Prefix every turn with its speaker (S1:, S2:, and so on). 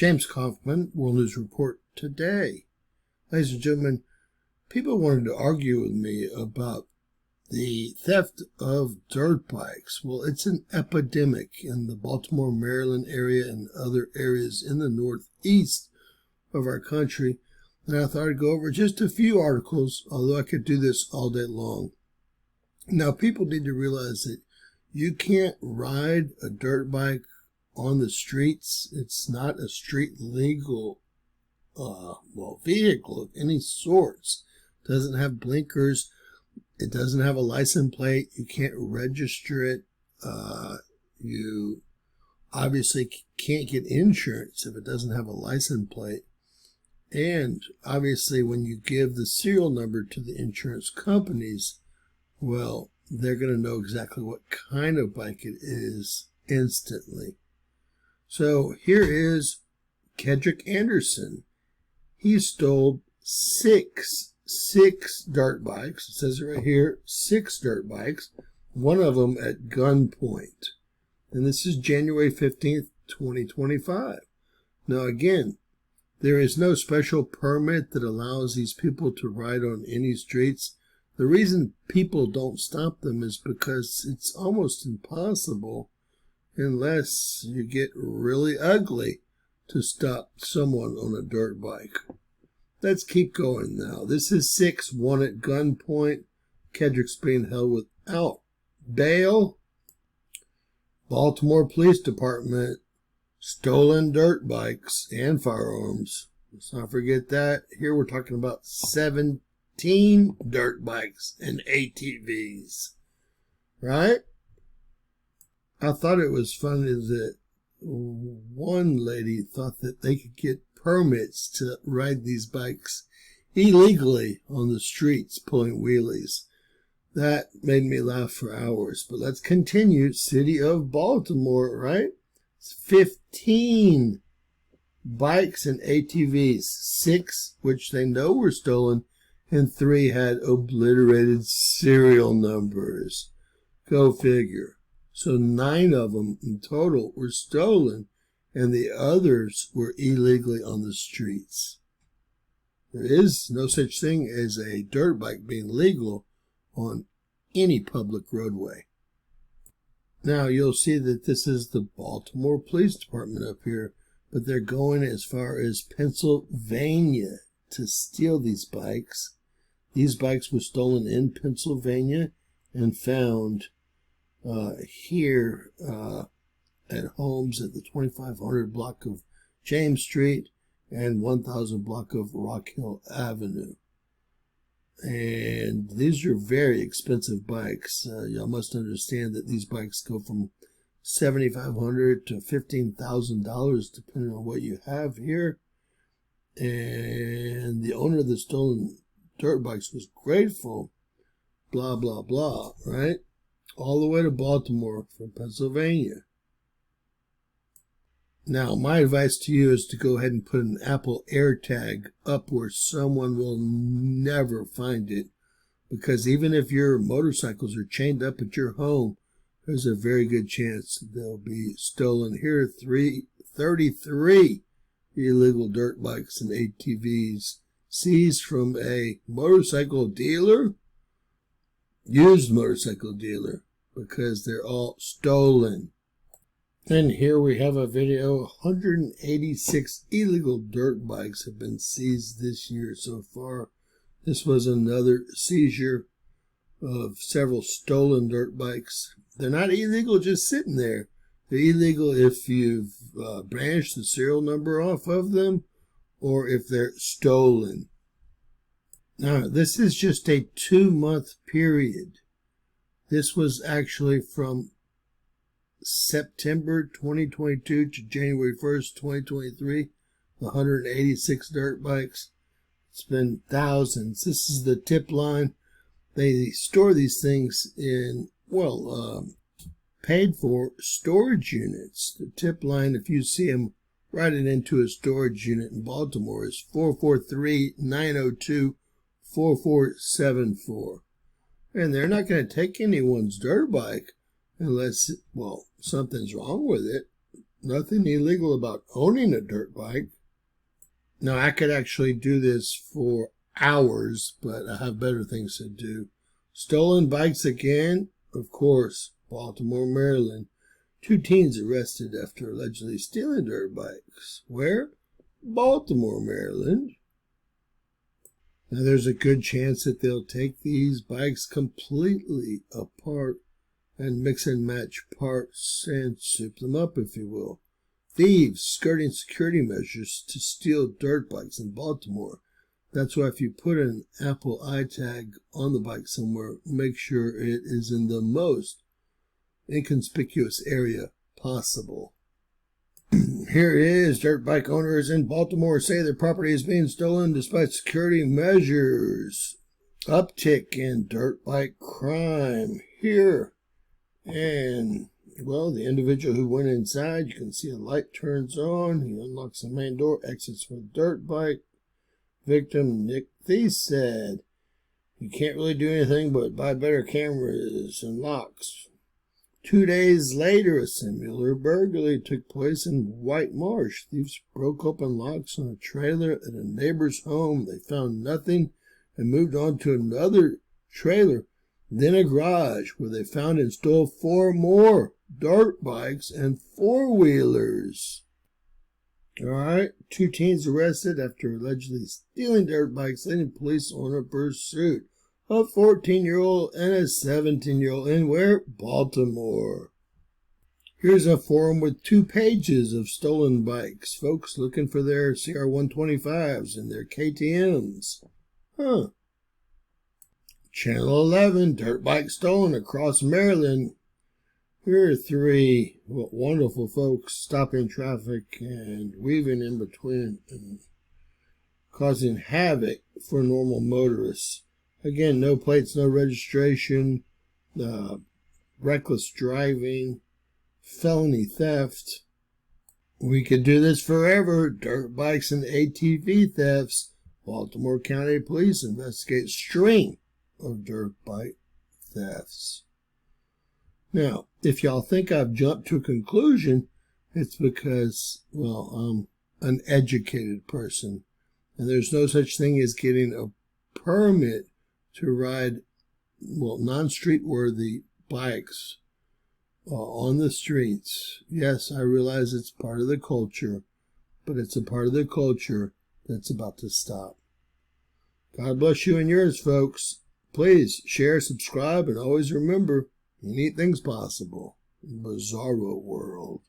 S1: James Kaufman, World News Report today. Ladies and gentlemen, people wanted to argue with me about the theft of dirt bikes. Well, it's an epidemic in the Baltimore, Maryland area and other areas in the northeast of our country. And I thought I'd go over just a few articles, although I could do this all day long. Now, people need to realize that you can't ride a dirt bike on the streets. It's not a street legal vehicle of any sorts. It doesn't have blinkers. It doesn't have a license plate. You can't register it. You obviously can't get insurance if it doesn't have a license plate. And obviously when you give the serial number to the insurance companies, well, they're going to know exactly what kind of bike it is instantly. So here is Kedrick Anderson. He stole six dirt bikes. It says it right here, 6 dirt bikes, one of them at gunpoint. And this is January 15th, 2025. Now again, there is no special permit that allows these people to ride on any streets. The reason people don't stop them is because it's almost impossible, unless you get really ugly, to stop someone on a dirt bike. Let's keep going now. This is 6, one at gunpoint. Kedrick's being held without bail. Baltimore Police Department, stolen dirt bikes and firearms. Let's not forget that. Here we're talking about 17 dirt bikes and ATVs. Right? I thought it was funny that one lady thought that they could get permits to ride these bikes illegally on the streets, pulling wheelies. That made me laugh for hours. But let's continue. City of Baltimore, right? It's 15 bikes and ATVs, 6 which they know were stolen, and 3 had obliterated serial numbers. Go figure. So 9 of them in total were stolen, and the others were illegally on the streets. There is no such thing as a dirt bike being legal on any public roadway. Now you'll see that this is the Baltimore Police Department up here, but they're going as far as Pennsylvania to steal these bikes. These bikes were stolen in Pennsylvania and found here at homes at the 2500 block of James Street and 1000 block of Rock Hill Avenue. And these are very expensive bikes. Y'all must understand that these bikes go from $7,500 to $15,000 depending on what you have here. And the owner of the stolen dirt bikes was grateful, blah, blah, blah, right? All the way to Baltimore from Pennsylvania. Now, my advice to you is to go ahead and put an Apple AirTag up where someone will never find it. Because even if your motorcycles are chained up at your home, there's a very good chance they'll be stolen. Here are 33 illegal dirt bikes and ATVs seized from a motorcycle dealer, used motorcycle dealer, because they're all stolen. And here we have a video. 186 illegal dirt bikes have been seized this year so far. This was another seizure of several stolen dirt bikes. They're not illegal just sitting there. They're illegal if you've branched the serial number off of them or if they're stolen. Now, this is just a 2-month period. This was actually from September 2022 to January 1st, 2023, 186 dirt bikes. It's been thousands. This is the tip line. They store these things in, paid for storage units. The tip line, if you see them, write it into a storage unit in Baltimore, is 443-902-4474. And they're not going to take anyone's dirt bike unless, something's wrong with it. nothing illegal about owning a dirt bike. Now, I could actually do this for hours, but I have better things to do. Stolen bikes again? Of course, Baltimore, Maryland. 2 teens arrested after allegedly stealing dirt bikes. Where? Baltimore, Maryland. Now, there's a good chance that they'll take these bikes completely apart and mix and match parts and soup them up, if you will. Thieves skirting security measures to steal dirt bikes in Baltimore. That's why if you put an Apple iTag on the bike somewhere, make sure it is in the most inconspicuous area possible. Here it is. Dirt bike owners in Baltimore say their property is being stolen despite security measures. Uptick in dirt bike crime here. And, well, the individual who went inside, you can see a light turns on. He unlocks the main door, exits for the dirt bike. Victim Nick Thies said, "You can't really do anything but buy better cameras and locks." 2 days later, a similar burglary took place in White Marsh. Thieves broke open locks on a trailer at a neighbor's home. They found nothing and moved on to another trailer, then a garage, where they found and stole 4 more dirt bikes and 4-wheelers. All right, 2 teens arrested after allegedly stealing dirt bikes, leading police on a pursuit. A 14-year-old and a 17-year-old in where? Baltimore. Here's a forum with 2 pages of stolen bikes. Folks looking for their CR125s and their KTMs. Channel 11, dirt bike stolen across Maryland. Here are 3 wonderful folks stopping traffic and weaving in between and causing havoc for normal motorists. Again, no plates, no registration, reckless driving, felony theft. We could do this forever. Dirt bikes and ATV thefts. Baltimore County Police investigate string of dirt bike thefts. Now, if y'all think I've jumped to a conclusion, it's because, well, I'm an educated person, and there's no such thing as getting a permit to ride, well, non-street worthy bikes on the streets. Yes, I realize it's part of the culture, but it's a part of the culture that's about to stop. God bless you and yours, folks. Please share, subscribe, and always remember, you need things possible. Bizarro world.